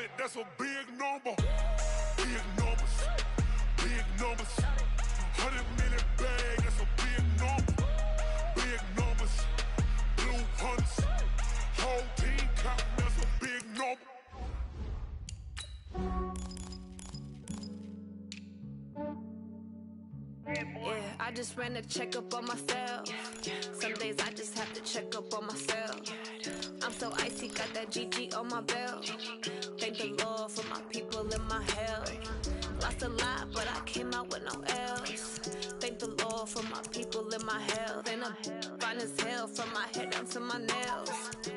it, that's a big number. Big numbers, big numbers. 100 million bag, that's a big number. Big numbers, blue hunts. Whole team counting, that's a big number. Yeah, I just ran a checkup on myself. Some days I just have to check up on myself. I'm so icy, got that GG on my belt. Thank the Lord for my people in my health. Lost a lot, but I came out with no L's. Thank the Lord for my people in my health. And I'm fine as hell from my head down to my nails.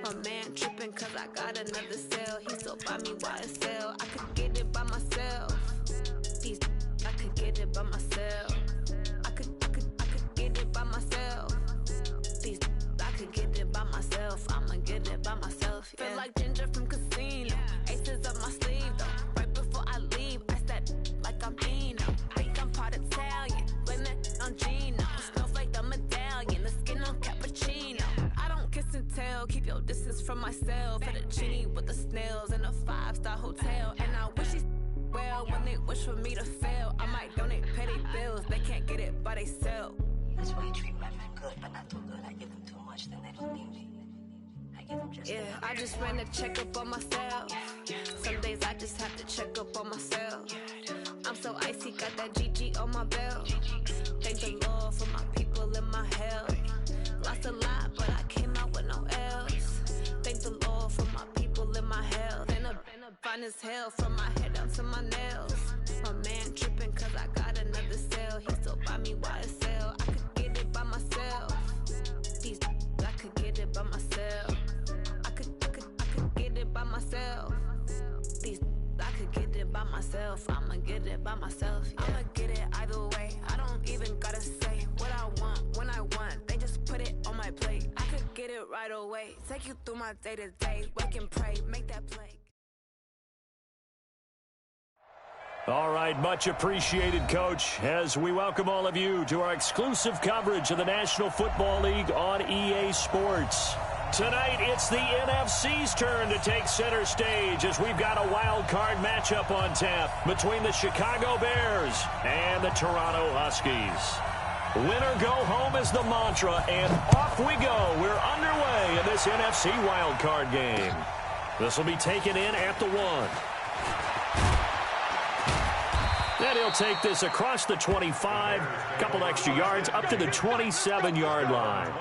My man tripping cause I got another cell. He still buy me YSL. I could get it by myself. These I could get it by myself. I could get it by myself. These I could get it by myself. I'ma get it by myself. Yeah. Feel like Ginger from Casino. Aces up my sleeve though. Right before I leave, I said like I'm Dino. Think I'm part Italian. Blame that on Gino. Smells like the medallion. The skin on cappuccino. I don't kiss and tell. Keep your distance from myself. Fettuccine with the snails in a 5-star hotel. And I wish he's well when they wish for me to fail. I might donate petty bills. They can't get it by themselves. That's why you treat women good, but not too good. I give them too much, then they don't need me. I give them just enough. I just ran a checkup on myself. Some days I just have to check up on myself. I'm so icy, got that GG on my belt. Thank the Lord for my people in my health. Lost a lot, but I came out with no L's. Thank the Lord for my people in my health. And I'm fine as hell from my head down to my nails. My man tripping cause I got another cell. He still buy me YSL. I could get it by myself. These I could get it by myself. I could get it by myself. These I could get it by myself. I'ma get it by myself. Yeah. I'ma get it either way. I don't even gotta say what I want when I want. They just put it on my plate. I could get it right away. Take you through my day to day. Wake and pray, make that play. All right, much appreciated, Coach, as we welcome all of you to our exclusive coverage of the National Football League on EA Sports. Tonight, it's the NFC's turn to take center stage as we've got a wild card matchup on tap between the Chicago Bears and the Toronto Huskies. Win or go home is the mantra, and off we go. We're underway in this NFC wild card game. This will be taken in at the 1. And he'll take this across the 25, couple extra yards up to the 27-yard line.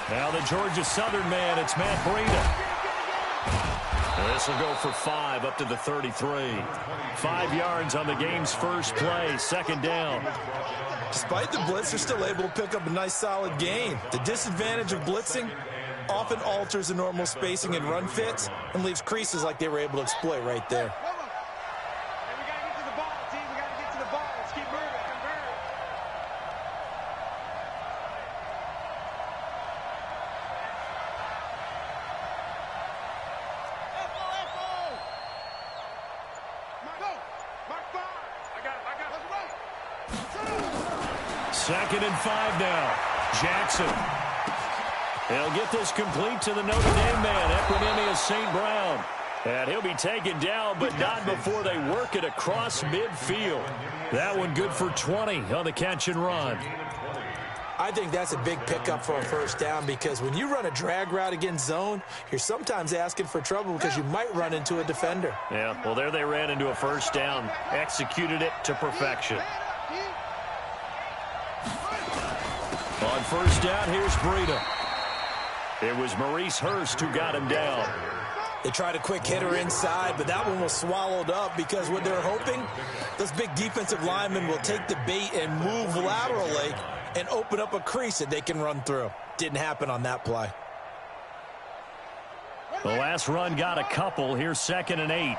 Now the Georgia Southern man, it's Matt Breida. This will go for 5 up to the 33. 5 yards on the game's first play, second down. Despite the blitz, they're still able to pick up a nice solid gain. The disadvantage of blitzing often alters the normal spacing and run fits and leaves creases like they were able to exploit right there. Second and 5 now. Jackson. He'll get this complete to the Notre Dame man, Equanimous St. Brown. And he'll be taken down, but not before they work it across midfield. That one good for 20 on the catch and run. I think that's a big pickup for a first down because when you run a drag route against zone, you're sometimes asking for trouble because you might run into a defender. Yeah, well, there they ran into a first down. Executed it to perfection. On first down, here's Breida. It was Maurice Hurst who got him down. They tried a quick hitter inside, but that one was swallowed up because what they're hoping, those big defensive linemen will take the bait and move laterally and open up a crease that they can run through. Didn't happen on that play. The last run got a couple. Here's 2nd and 8.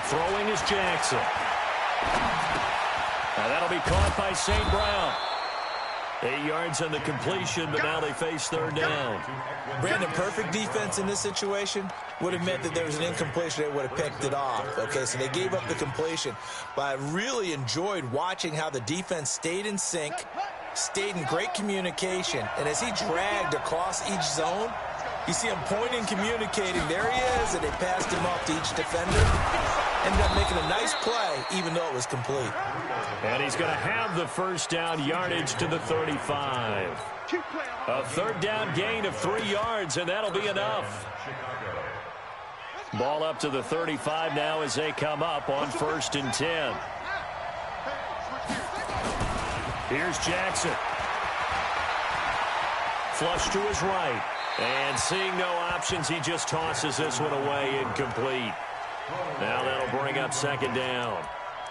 Throwing is Jackson. Now that'll be caught by St. Brown. 8 yards on the completion, but now they face third down. Brandon, perfect defense in this situation would have meant that there was an incompletion. They would have picked it off. Okay, so they gave up the completion. But I really enjoyed watching how the defense stayed in sync, stayed in great communication. And as he dragged across each zone, you see him pointing, communicating. There he is, and they passed him off to each defender. Ended up making a nice play, even though it was complete. And he's going to have the first down, yardage to the 35. A third down gain of 3 yards, and that'll be enough. Ball up to the 35 now as they come up on 1st and 10. Here's Jackson. Flush to his right. And seeing no options, he just tosses this one away, incomplete. Now that'll bring up 2nd down.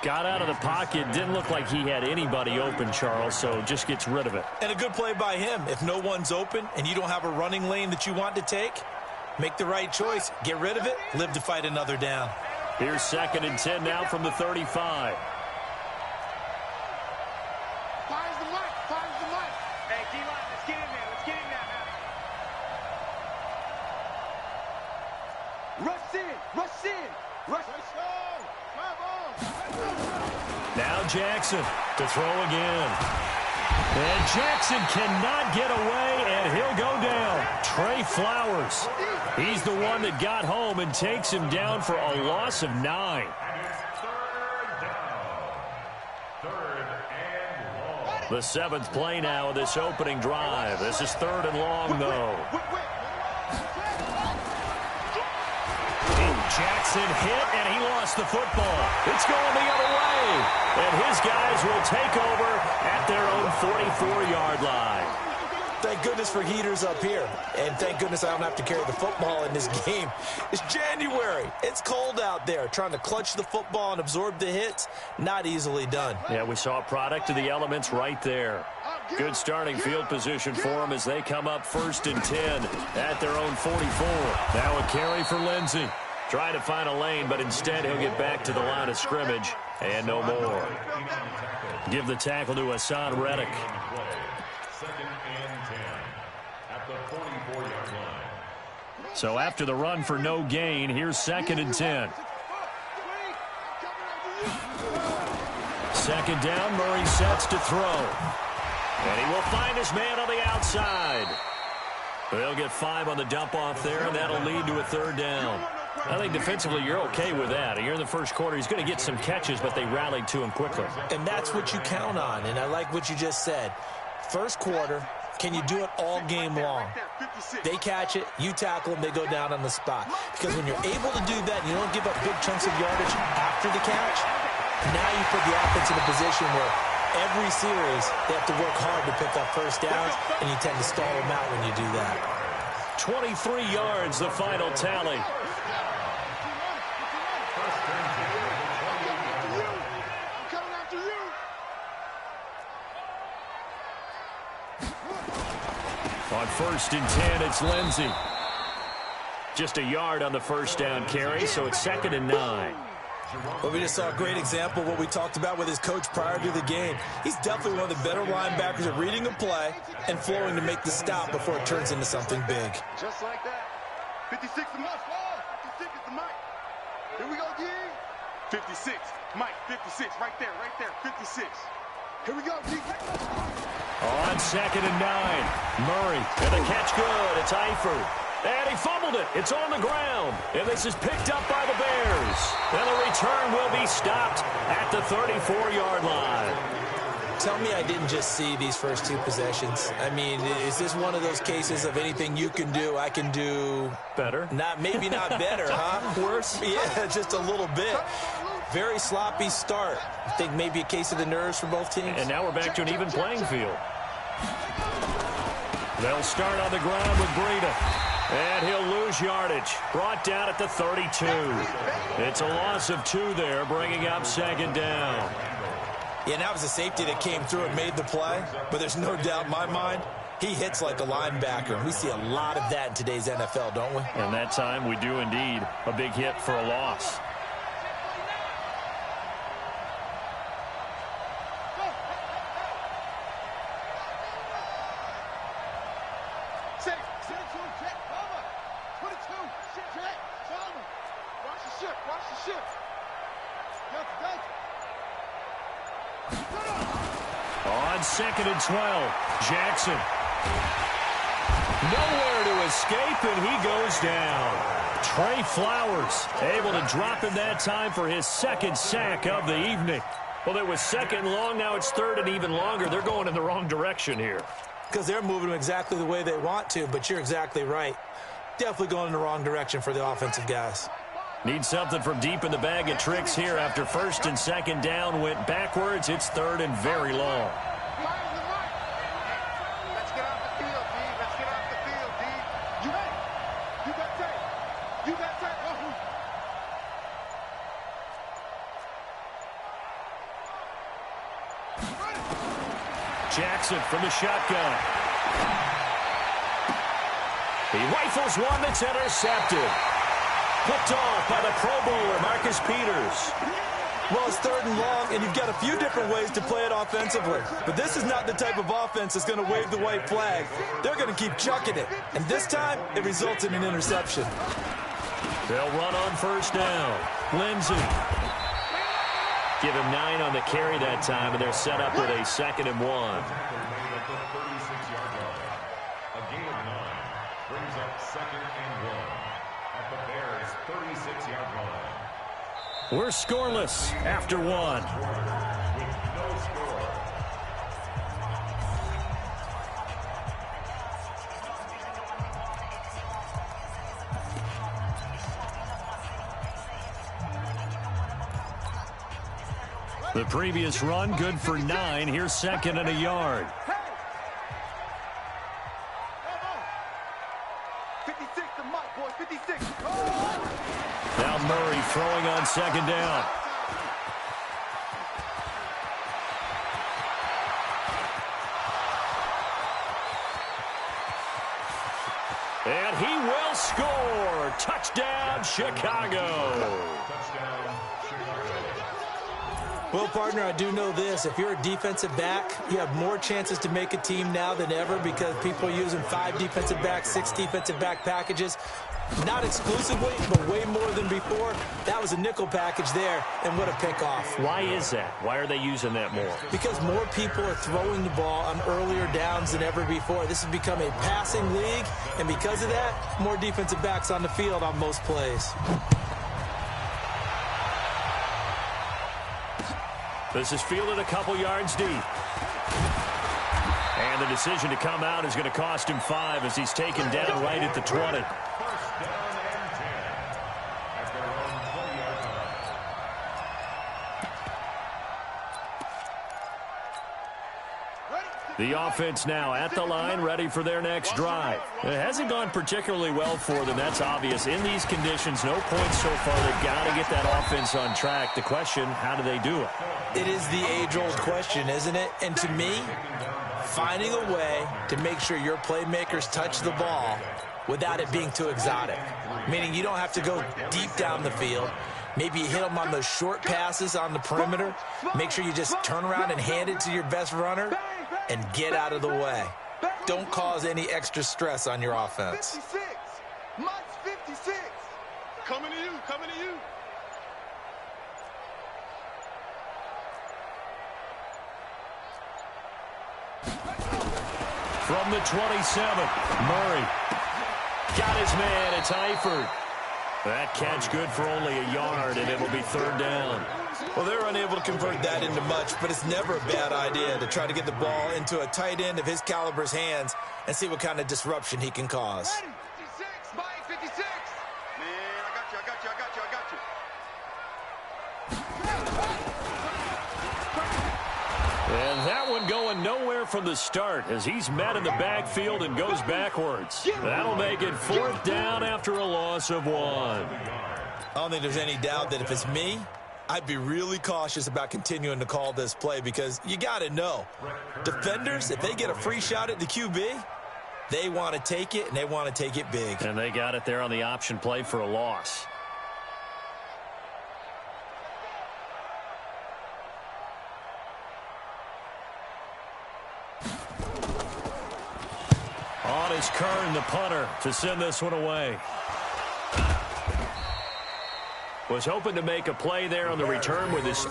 Got out of the pocket. Didn't look like he had anybody open, Charles, so just gets rid of it. And a good play by him. If no one's open and you don't have a running lane that you want to take, make the right choice. Get rid of it. Live to fight another down. Here's 2nd and 10 now from the 35. Fires the mic. Fires the mic. Hey, D-line, let's get in there. Let's get in there now. Rush in. Rush in. Rush in. Now Jackson to throw again. And Jackson cannot get away, and he'll go down. Trey Flowers. He's the one that got home and takes him down for a loss of 9. The 7th play now of this opening drive. This is 3rd and long, though. Jackson hit, and he lost the football. It's going the other way. And his guys will take over at their own 44-yard line. Thank goodness for heaters up here. And thank goodness I don't have to carry the football in this game. It's January. It's cold out there. Trying to clutch the football and absorb the hits, not easily done. Yeah, we saw a product of the elements right there. Good starting field position for them as they come up 1st and 10 at their own 44. Now a carry for Lindsey. Trying to find a lane, but instead he'll get back to the line of scrimmage and no more. Give the tackle to Hassan Reddick. 2nd and 10 at the 44-yard line. So after the run for no gain, here's 2nd and 10. 2nd down, Murray sets to throw. And he will find his man on the outside. They'll get 5 on the dump off there, and that'll lead to a 3rd down. I think defensively you're okay with that. You're in the first quarter. He's going to get some catches, but they rallied to him quickly. And that's what you count on, and I like what you just said. First quarter, can you do it all game long? They catch it, you tackle them, they go down on the spot. Because when you're able to do that and you don't give up big chunks of yardage after the catch, now you put the offense in a position where every series they have to work hard to pick up first downs, and you tend to stall them out when you do that. 23 yards, the final tally. On 1st and 10, it's Lindsey. Just a yard on the first down carry, so it's 2nd and 9. Well, we just saw a great example of what we talked about with his coach prior to the game. He's definitely one of the better linebackers at reading a play and flowing to make the stop before it turns into something big. Just like that. 56 is the mic. 56 is the mic. Here we go, G. 56. Mike, 56. Right there. 56. Here we go, G. On 2nd and 9. Murray. And the catch good. It's Eifert. And he fumbled it. It's on the ground. And this is picked up by the Bears. And the return will be stopped at the 34-yard line. Tell me I didn't just see these first 2 possessions. I mean, is this one of those cases of anything you can do, I can do better? Maybe not better, huh? Worse? Yeah, just a little bit. Very sloppy start. I think maybe a case of the nerves for both teams. And now we're back to an even playing field. They'll start on the ground with Breida. And he'll lose yardage. Brought down at the 32. It's a loss of 2 there, bringing up 2nd down. Yeah, that was a safety that came through and made the play. But there's no doubt in my mind, he hits like a linebacker. We see a lot of that in today's NFL, don't we? And that time we do indeed. A big hit for a loss. On 2nd and 12, Jackson. Nowhere to escape, and he goes down. Trey Flowers able to drop him that time for his 2nd sack of the evening. Well, it was 2nd long. Now it's 3rd and even longer. They're going in the wrong direction here. Because they're moving them exactly the way they want to, but you're exactly right. Definitely going in the wrong direction for the offensive guys. Need something from deep in the bag of tricks here. After 1st and 2nd down went backwards, it's 3rd and very long. Let's get off the field, D. Let's get off the field, D. You got tape. You got tape. Jackson from the shotgun. He rifles one that's intercepted. Picked off by the Pro Bowler, Marcus Peters. Well, it's 3rd and long, and you've got a few different ways to play it offensively. But this is not the type of offense that's going to wave the white flag. They're going to keep chucking it. And this time, it results in an interception. They'll run on 1st down. Lindsey. Give him 9 on the carry that time, and they're set up with a 2nd and 1. Brings up 2nd and 1 at the Bears' 36-yard line. We're scoreless after 1. With no score. The previous run good for 9. Here's 2nd and a yard. 56 to Mike, boy, 56. Now Murray throwing on 2nd down. And he will score. Touchdown, Chicago. Well, partner, I do know this. If you're a defensive back, you have more chances to make a team now than ever because people are using 5 defensive backs, 6 defensive back packages. Not exclusively, but way more than before. That was a nickel package there, and what a pickoff. Why is that? Why are they using that more? Because more people are throwing the ball on earlier downs than ever before. This has become a passing league, and because of that, more defensive backs on the field on most plays. This is fielded a couple yards deep. And the decision to come out is going to cost him 5 as he's taken down right at the 20. 1st down and 10 at their own 20-yard line. The offense now at the line, ready for their next drive. It hasn't gone particularly well for them. That's obvious. In these conditions, no points so far. They've got to get that offense on track. The question, how do they do it? It is the age-old question, isn't it? And to me, finding a way to make sure your playmakers touch the ball without it being too exotic. Meaning you don't have to go deep down the field. Maybe you hit them on those short passes on the perimeter. Make sure you just turn around and hand it to your best runner and get out of the way. Don't cause any extra stress on your offense. 56. Mike's 56. Coming to you, coming to you. From the 27, Murray got his man. It's Eifert. That catch good for only a yard, and it'll be 3rd down. Well, they're unable to convert that into much, but it's never a bad idea to try to get the ball into a tight end of his caliber's hands and see what kind of disruption he can cause. 56, Mike, 56. Man, I got you, I got you, I got you, I got you. And that one going nowhere from the start as he's met in the backfield and goes backwards. That'll make it 4th down after a loss of 1. I don't think there's any doubt that if it's me, I'd be really cautious about continuing to call this play because you got to know, defenders, if they get a free shot at the QB, they want to take it, and they want to take it big. And they got it there on the option play for a loss. On is Kern, the punter, to send this one away. Was hoping to make a play there on the return with his...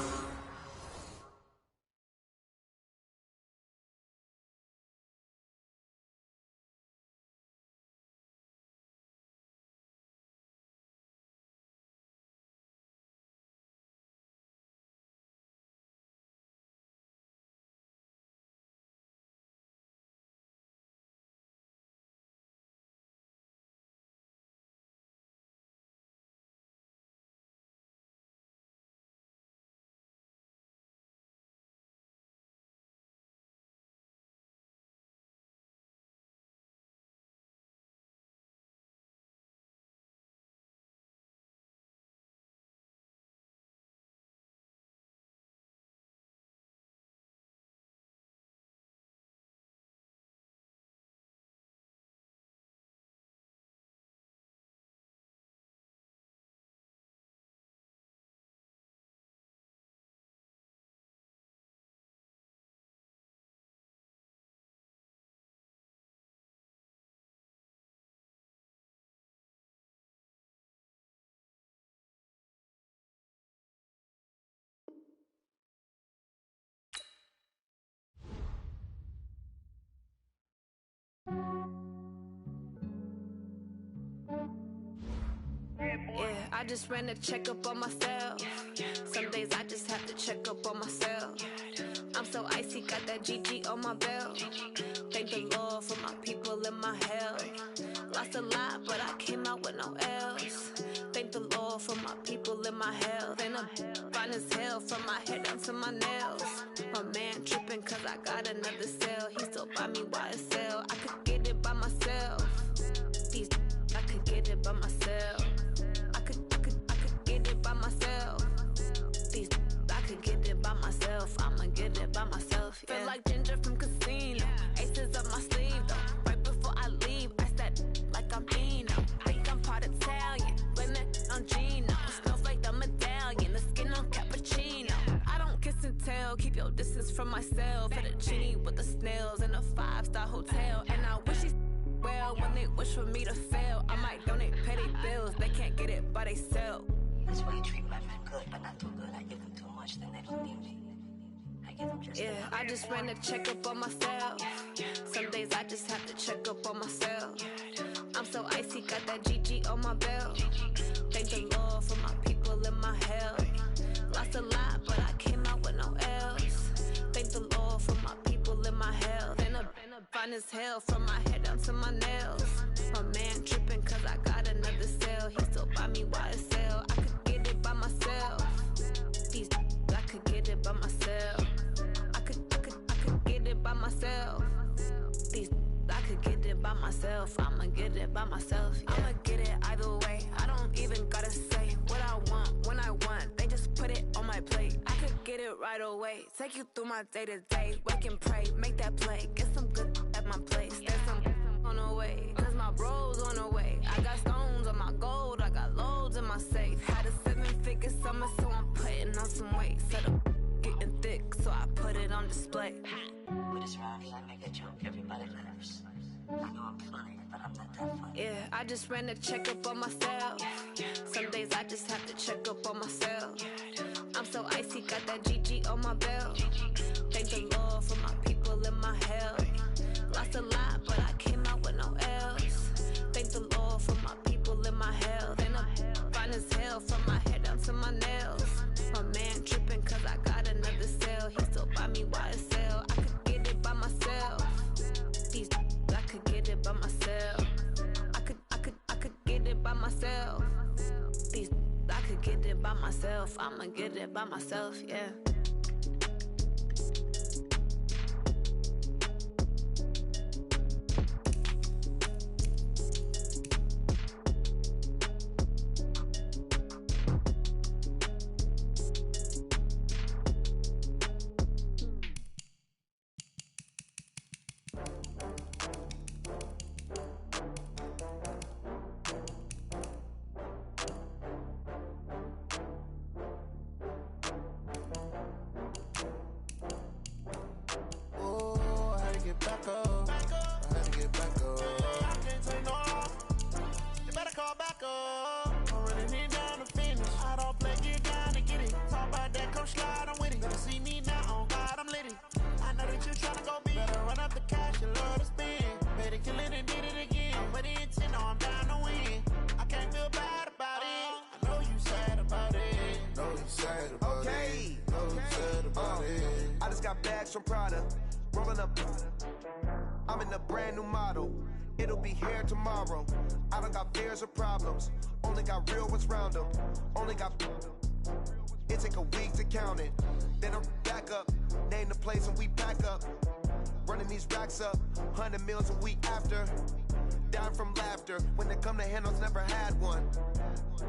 Yeah, I just ran a checkup on myself. Some days I just have to check up on myself. I'm so icy, got that GG on my belt. Thank the Lord for my people and my health. Lost a lot, but I came out with no else. Thank the Lord for my people and my health. And I'm fine as hell from my head down to my nails. My man tripping cause I got another cell. He still buy me YSL. I could get it by myself. These I could get it by myself. I could get it by myself. These I could get it by myself. I'ma get it by myself. Yeah. Feel like Ginger from Casino. Aces up my sleeve though. Right before I leave, I said like I'm Eno. Think I'm part Italian. Blame that on Gino. Smells like the medallion. The skin on cappuccino. I don't kiss and tell. Keep your distance from myself. Fettuccine with the snails in a 5-star hotel. And I wish he's well when they wish for me to fail. I might donate petty bills. They can't get it by themselves. That's why you treat my men good, but not too good. I give them too much, then they don't need me. I give them just enough. I just ran a checkup on myself. Some days I just have to check up on myself. I'm so icy, got that GG on my belt. Thank the Lord for my people and my health. Lost a lot, but I came out with no else. Thank the Lord for my people and my health. And I'm fine as hell from my head down to my nails. My man tripping cause I got another cell. He still buy me YSL. I could get it by myself. These I could get it by myself. I could get it by myself. These I could get it by myself. I'ma get it by myself. Yeah. I'ma get it either way. I don't even gotta say what I want when I want. They just put it on my plate. I could get it right away. Take you through my day to day. Wake and pray, make that play. Get some good at my place. There's some on the way. Cause my bro's on the way. I got stones on my gold. I got loads in my safe. Had a 7-figure summer, so I'm putting on some weight. Set up getting thick, so I put it on display. With this round, I make a joke, everybody laughs. I know I'm funny, but I'm not that funny. Yeah, I just ran a checkup on myself. Some days I just have to check up on myself. I'm so icy, got that GG on my belt. Thank the Lord for my people and my health. Lost a lot, but I came out with no else. Thank the Lord for my people and my health. And I'm fine as hell from my head down to my nails. My man tripping cause I got another cell. He still buy me YSL. I could get it by myself. These I could get it by myself. I could get it by myself. These I could get it by myself. I'ma get it by myself, yeah. you love to spin. Better kill it and did it again. But the intent, no, I'm down to win. I can't feel bad about it. I know you sad about it. Know you sad about it. Know you sad about it. I just got bags from Prada. Rolling up. I'm in a brand new model. It'll be here tomorrow. I don't got fears or problems. Only got real ones round them. Only got. It take a week to count it. Then I'm back up. Name the place and we pack up. Running these racks up. 100 meals a week after. Down from laughter. When they come to handles, never had one.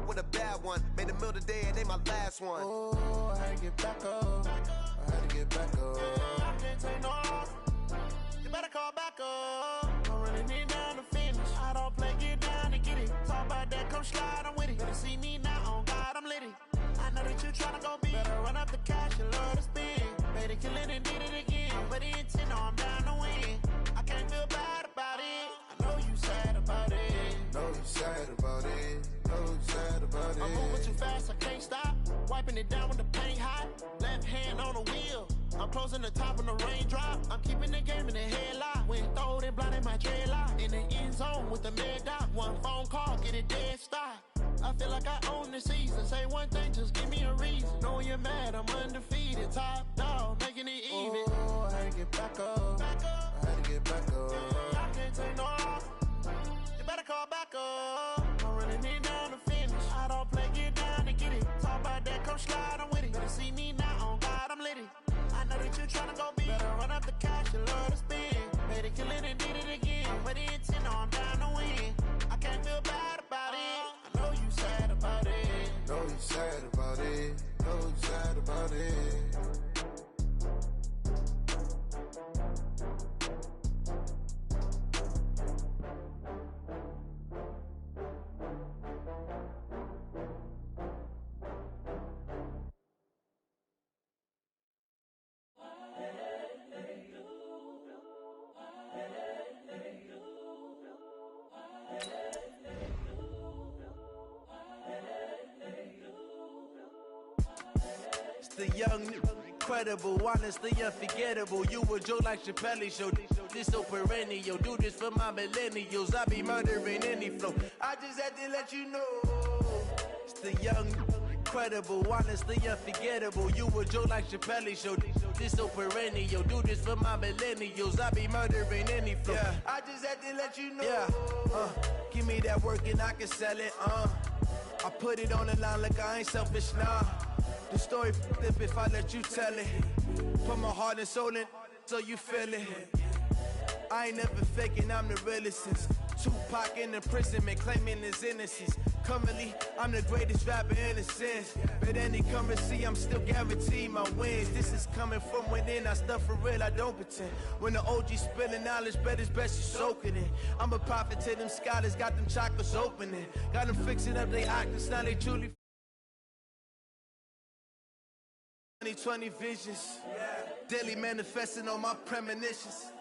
With a bad one. Made a meal today and they my last one. Oh, I had to get back up. I had to get back up. I can't take no loss. You better call back up. I'm running it down to finish. I don't play, get down to get it. Talk about that, come slide, I'm with it. Better see me now, on God, I'm litty. I know that you tryna go big. Better run up the cash, you love to spin. Better kill it and did it again. But the intent, no, I'm down to win. I can't feel bad about it. I know you sad about it. Know you sad about it. Know you sad about it. I'm moving too fast, I can't stop. Wiping it down with the paint hot. Left hand on the wheel. I'm closing the top when the raindrop. I'm keeping the game in the headlock. When throwed and blinded my dreadlock. In the end zone with the mad dot. One phone call, get it dead stop. I feel like I own the season. Say one thing, just give me a reason. Knowing you're mad, I'm undefeated. Top dog, making it even. Oh, I had to get back up. I had to get back up. I can't take no loss. You better call back up. I'm running it down to finish. I don't play, get down to get it. Talk about that, come slide, I'm with it. Better see me now, on God, I'm litty. I know that you tryna go big. Better run up the cash, you love to spin. Better kill it and did it again. But the intent, no, I'm down to win. I can't feel bad about it. I know you sad about it. Know you sad about it. Know you sad about it. The young, incredible, honestly unforgettable. You a Joe like Chappelle show. This so perennial. Do this for my millennials. I be murdering any flow. I just had to let you know. It's the young, incredible, honestly unforgettable. You a Joe like Chappelle show. This so perennial. Do this for my millennials. I be murdering any flow. Yeah. I just had to let you know. Yeah. Give me that work and I can sell it. I put it on the line like I ain't selfish, nah. The story flip if I let you tell it. Put my heart and soul in so you feel it. I ain't never faking, I'm the realest since Tupac in imprisonment, claiming his innocence. Currently, I'm the greatest rapper in a sense. But any currency, I'm still guaranteed my wins. This is coming from within, I stuff for real, I don't pretend. When the OG spilling knowledge, bet it's best you soak it in. I'm a prophet to them scholars, got them chakras opening. Got them fixing up they octaves, now they truly 2020 visions, daily manifesting on my premonitions.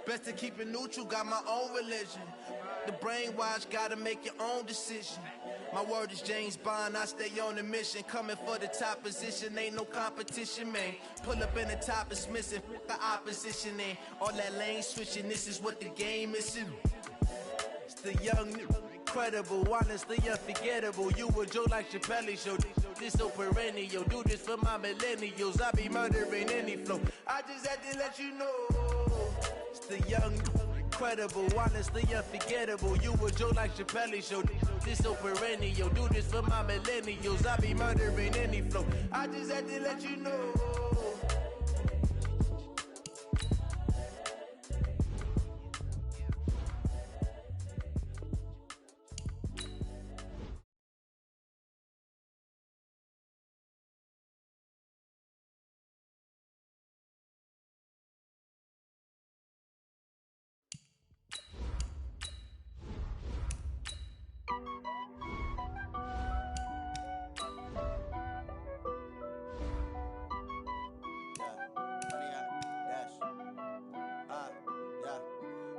Best to keep it neutral, got my own religion. The brainwash, gotta make your own decision. My word is James Bond, I stay on a mission. Coming for the top position, ain't no competition, man. Pull up in the top, it's missing, the opposition ain't. All that lane switching, this is what the game is. It's the young, incredible, honestly unforgettable. You a Joe like Chappelle show. This so perennial. Do this for my millennials. I be murdering any flow. I just had to let you know. It's the young, incredible, honestly unforgettable. You a Joe like Chappelle show. This so perennial. Do this for my millennials. I be murdering any flow. I just had to let you know.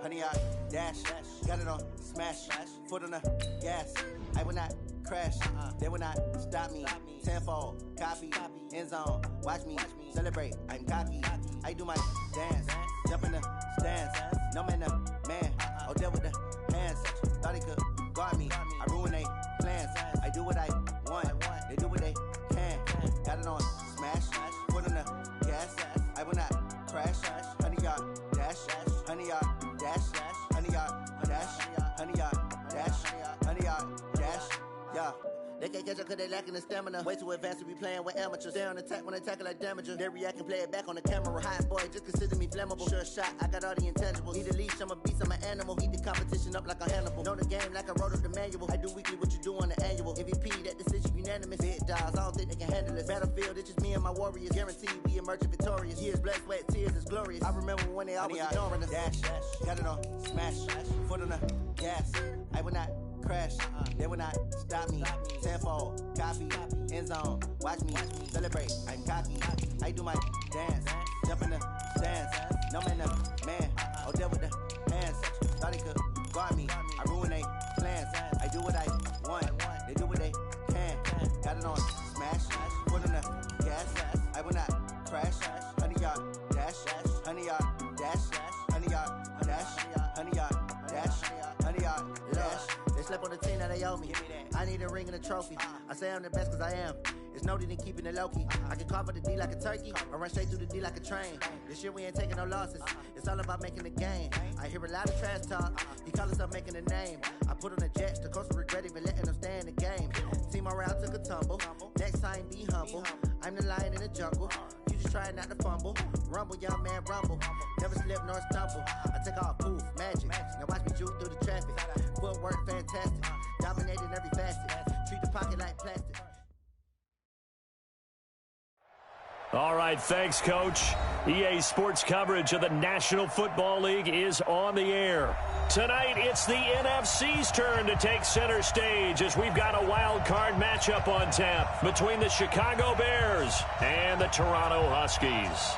Honey, I dash, got it on smash, foot on the gas. I will not crash. They will not stop me. Tenfold, copy, end zone. Watch me celebrate. I'm cocky. I do my dance, jump in the stands. No man, man. Oh, deal with the hands. Thought he could guard me. I ruin they plans. I do what I want. They do what they can. Got it on smash. Put on the gas. I will not crash. 100-yard dash. 100-yard dash. 100-yard dash. 100-yard dash. 100-yard dash. Yeah. They can't catch up cause they lacking the stamina. Way too advanced to be playing with amateurs. Stay on attack when they tackle like damager. They react and play it back on the camera. Hot boy, just consider me flammable. Sure shot, I got all the intangibles. Need a leash, I'm a beast, I'm an animal. Heat the competition up like a Hannibal. Know the game like I wrote up the manual. I do weekly what you do on the annual. MVP, that decision unanimous. Big dogs, I don't think they can handle this. Battlefield, it's just me and my warriors. Guaranteed we emerge victorious. Years, blood, sweat, tears, is glorious. I remember when they always ignoring us. Dash, got it on smash. Foot on the gas. I will not crash. They will not stop me. Tenfold, copy, end zone. Watch me celebrate. I'm cocky. I do my dance, jump in the stands. No man, man. Oh, deal with the hands. Thought he could guard me. I ruin they plans. I do what I want. They do what they can. Got it on smash. Put on the gas. I will not crash. 100-yard dash. 100-yard dash. 100-yard dash. 100-yard dash. 100-yard dash. They slept on the team that they owe me. I need a ring and a trophy. I say I'm the best cause I am. It's noted in keeping it low-key. I can carve up the D like a turkey or run straight through the D like a train. This year we ain't taking no losses. It's all about making the game. I hear a lot of trash talk. He call himself making a name. I put on the Jets. The coach will regret even letting them stay in the game. Team morale took a tumble. Next time be humble. I'm the lion in the jungle. You just try not to fumble. Rumble, young man, rumble. Never slip nor stumble. I take off, poof, magic. Now watch me juke through the traffic. Footwork fantastic. Dominating every facet. Treat the pocket like plastic. All right, thanks, Coach. EA Sports coverage of the National Football League is on the air. Tonight, it's the NFC's turn to take center stage as we've got a wild card matchup on tap between the Chicago Bears and the Toronto Huskies.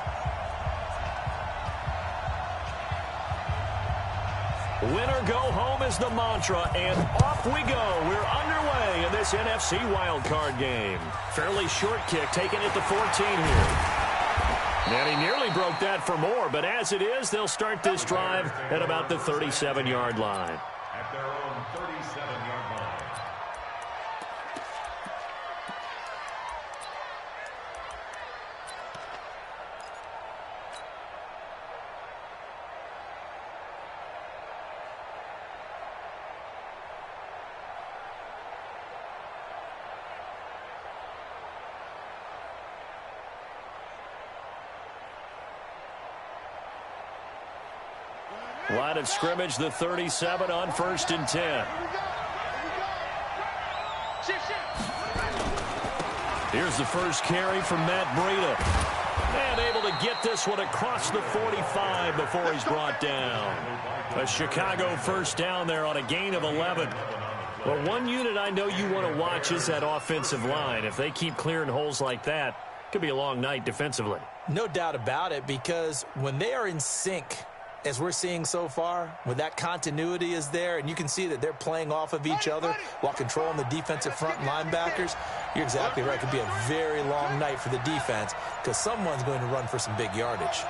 Win or go home is the mantra, and off we go. We're underway in this NFC wildcard game. Fairly short kick, taken at the 14 here. And he nearly broke that for more, but as it is, they'll start this drive at about the 37-yard line. At their own 37-yard line. Line of scrimmage, the 37 on 1st and 10. Here's the first carry from Matt Breida. And able to get this one across the 45 before he's brought down. A Chicago first down there on a gain of 11. Well, one unit I know you want to watch is that offensive line. If they keep clearing holes like that, it could be a long night defensively. No doubt about it, because when they are in sync, as we're seeing so far, when that continuity is there and you can see that they're playing off of each other while controlling the defensive front linebackers, you're exactly right. It could be a very long night for the defense because someone's going to run for some big yardage.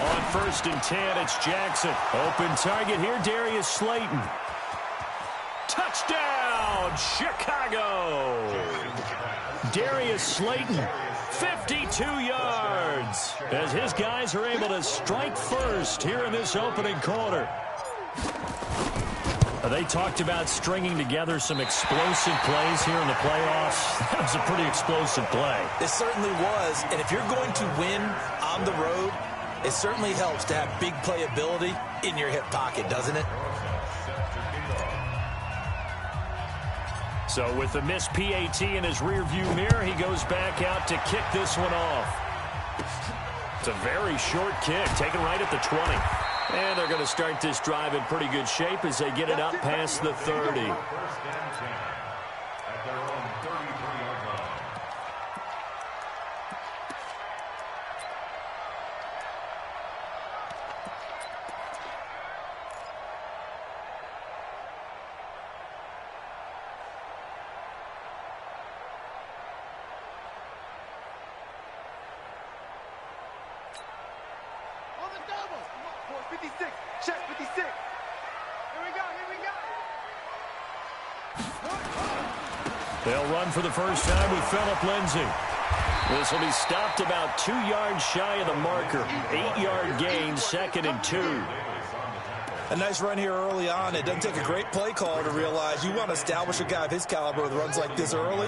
On 1st and 10, it's Jackson. Open target here, Darius Slayton. Touchdown, Chicago! Darius Slayton, 52 yards, as his guys are able to strike first here in this opening quarter. They talked about stringing together some explosive plays here in the playoffs. That was a pretty explosive play. It certainly was, and if you're going to win on the road, it certainly helps to have big playability in your hip pocket, doesn't it? So with the missed PAT in his rearview mirror, he goes back out to kick this one off. It's a very short kick, taken right at the 20. And they're going to start this drive in pretty good shape as they get it up past the 30. 56. Check 56. Here we go. They'll run for the first time with Phillip Lindsay. This will be stopped about 2 yards shy of the marker. 8-yard gain, 2nd and 2. A nice run here early on. It doesn't take a great play caller to realize you want to establish a guy of his caliber with runs like this early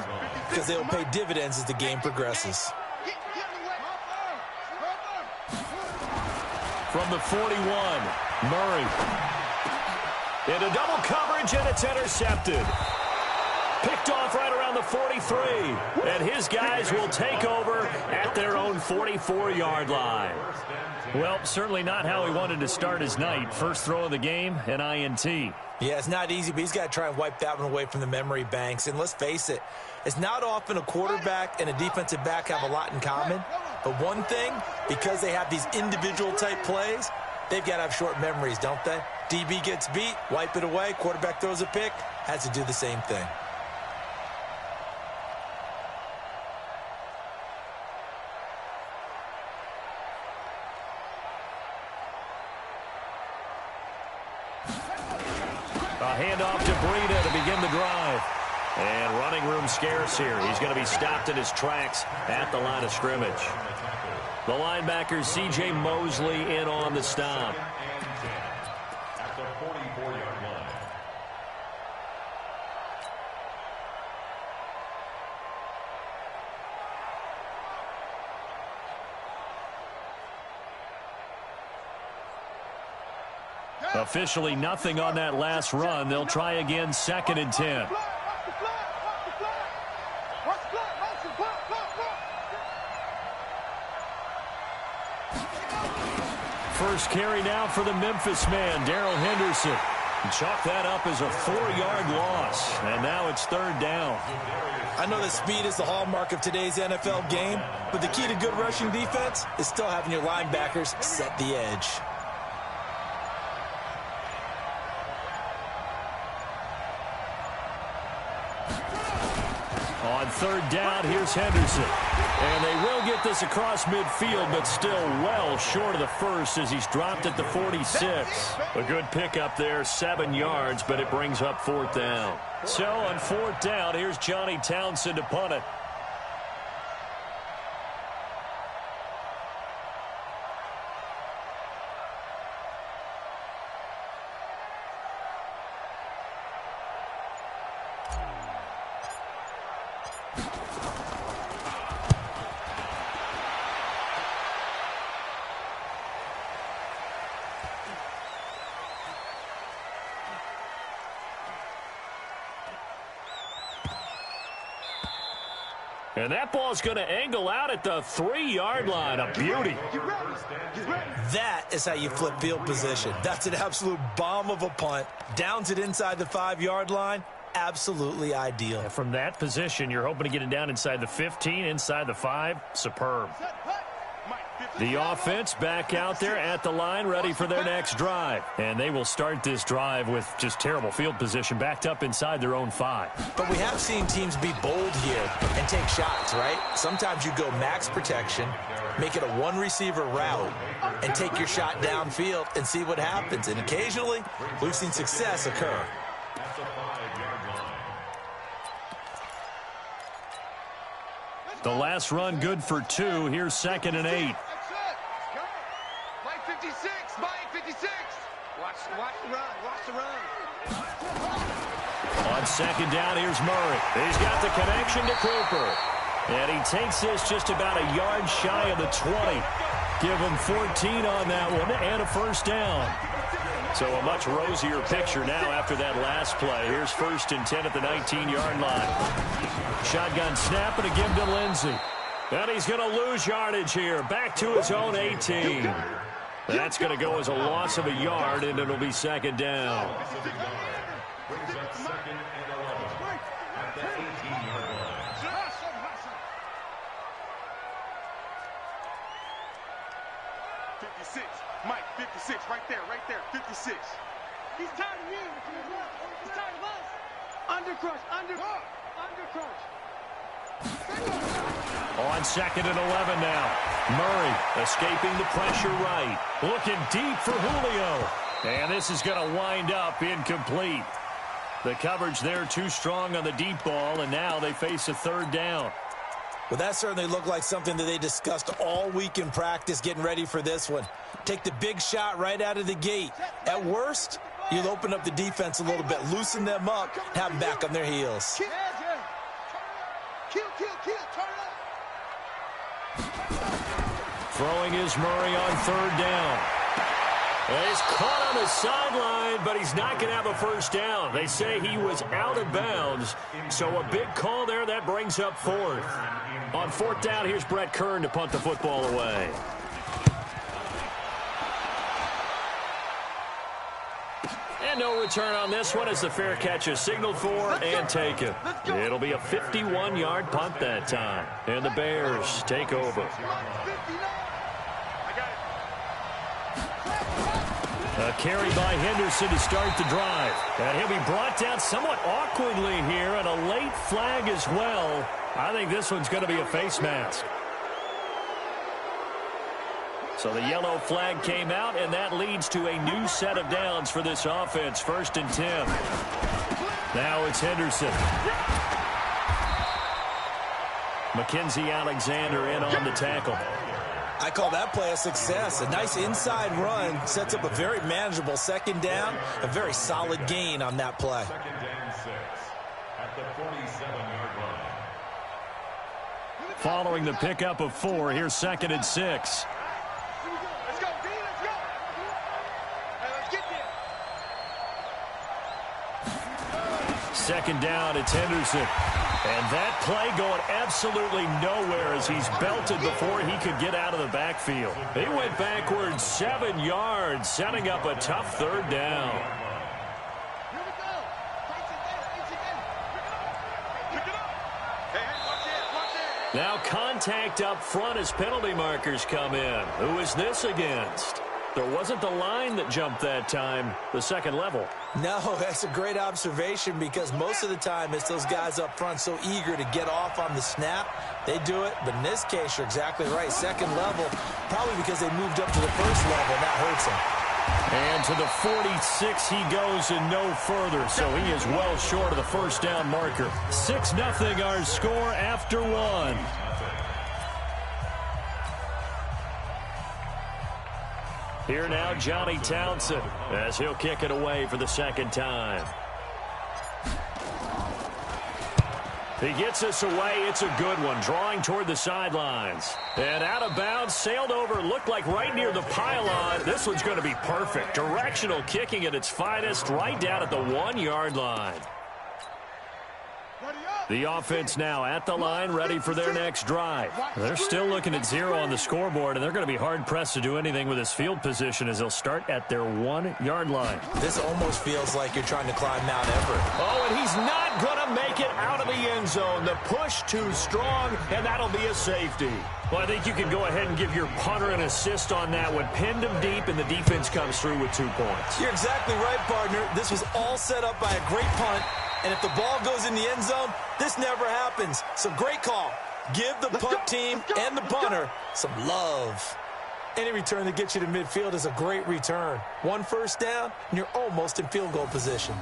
because they'll pay dividends as the game progresses. From the 41, Murray. Into double coverage, and it's intercepted. Picked off right around the 43. And his guys will take over at their own 44-yard line. Well, certainly not how he wanted to start his night. First throw of the game, an INT. Yeah, it's not easy, but he's got to try and wipe that one away from the memory banks. And let's face it, it's not often a quarterback and a defensive back have a lot in common. But one thing, because they have these individual type plays, they've got to have short memories, don't they? DB gets beat, wipe it away, quarterback throws a pick, has to do the same thing. A handoff to Breida to begin the drive. And running room scarce here. He's going to be stopped in his tracks at the line of scrimmage. The linebacker, C.J. Mosley, in on the stop. At the 44-yard line. Officially nothing on that last run. They'll try again, 2nd and 10. First carry now for the Memphis man, Darrell Henderson. Chalk that up as a 4-yard loss, and now it's 3rd down. I know that speed is the hallmark of today's NFL game, but the key to good rushing defense is still having your linebackers set the edge. On 3rd down, here's Henderson. And they will get this across midfield, but still well short of the first as he's dropped at the 46. A good pickup there, 7 yards, but it brings up 4th down. So on 4th down, here's Johnny Townsend to punt it. And that ball's going to angle out at the 3-yard line. A beauty. That is how you flip field position. That's an absolute bomb of a punt. Downs it inside the 5-yard line. Absolutely ideal. And from that position, you're hoping to get it down inside the 15, inside the 5. Superb. The offense back out there at the line, ready for their next drive. And they will start this drive with just terrible field position, backed up inside their own 5. But we have seen teams be bold here and take shots, right? Sometimes you go max protection, make it a one-receiver route, and take your shot downfield and see what happens. And occasionally, we've seen success occur. The last run good for 2. Here's 2nd and 8. Mike 56. Watch the run. On 2nd down, here's Murray. He's got the connection to Cooper. And he takes this just about a yard shy of the 20. Give him 14 on that one and a 1st down. So a much rosier picture now after that last play. Here's 1st and 10 at the 19-yard line. Shotgun snap and a give to Lindsay. And he's going to lose yardage here. Back to his own 18. That's going to go as a loss of a yard, and it'll be 2nd down. Brings up 2nd and 11 at the 18-yard line. Mike, 56, right there, 56. He's tired of you. He's tired of us. Undercrush. On 2nd and 11 now. Murray escaping the pressure right. Looking deep for Julio. And this is going to wind up incomplete. The coverage there too strong on the deep ball, and now they face a 3rd down. Well, that certainly looked like something that they discussed all week in practice getting ready for this one. Take the big shot right out of the gate. At worst, you'll open up the defense a little bit, loosen them up, have them back on their heels. Throwing is Murray on 3rd down. He's caught on the sideline, but he's not going to have a first down. They say he was out of bounds, so a big call there. That brings up 4th. On 4th down, here's Brett Kern to punt the football away. And no return on this one as the fair catch is signaled for and taken. It'll be a 51-yard punt that time. And the Bears take over. A carry by Henderson to start the drive. And he'll be brought down somewhat awkwardly here, and a late flag as well. I think this one's going to be a face mask. So the yellow flag came out, and that leads to a new set of downs for this offense. 1st and 10. Now it's Henderson. Mackenzie Alexander in on the tackle. I call that play a success. A nice inside run sets up a very manageable 2nd down. A very solid gain on that play. 2nd down 6 at the 47-yard line. Following the pickup of 4, here's 2nd and 6. Let's go, D, let's go. Hey, let's get there. 2nd down, it's Henderson. And that play going absolutely nowhere as he's belted before he could get out of the backfield. He went backwards 7 yards, setting up a tough 3rd down. Here we go. Pick it up. Hey, watch it. Now contact up front as penalty markers come in. Who is this against? There wasn't the line that jumped that time, the 2nd level. No, that's a great observation because most of the time it's those guys up front so eager to get off on the snap. They do it, but in this case, you're exactly right. 2nd level, probably because they moved up to the 1st level, and that hurts them. And to the 46 he goes and no further, so he is well short of the 1st down marker. 6-0 our score after 1. Here now, Johnny Townsend, as he'll kick it away for the 2nd time. He gets us away. It's a good one, drawing toward the sidelines. And out of bounds, sailed over, looked like right near the pylon. This one's going to be perfect. Directional kicking at its finest, right down at the 1-yard line. The offense now at the line, ready for their next drive. They're still looking at 0 on the scoreboard, and they're going to be hard-pressed to do anything with his field position as they'll start at their 1-yard line. This almost feels like you're trying to climb Mount Everest. Oh, and he's not going to make it out of the end zone. The push too strong, and that'll be a safety. Well, I think you can go ahead and give your punter an assist on that one. Pinned him deep, and the defense comes through with 2 points. You're exactly right, partner. This was all set up by a great punt. And if the ball goes in the end zone, this never happens. So great call. Give the punt team and the punter some love. Any return that gets you to midfield is a great return. 1 first down, and you're almost in field goal position.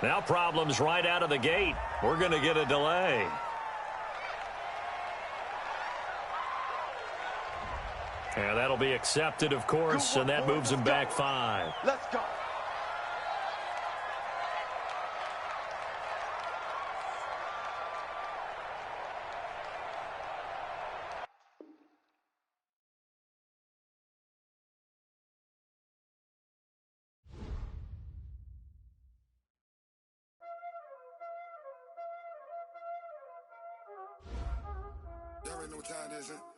Now problems right out of the gate. We're going to get a delay. And that'll be accepted, of course, and that moves him back 5. Let's go. Y'all already know what time it is, huh?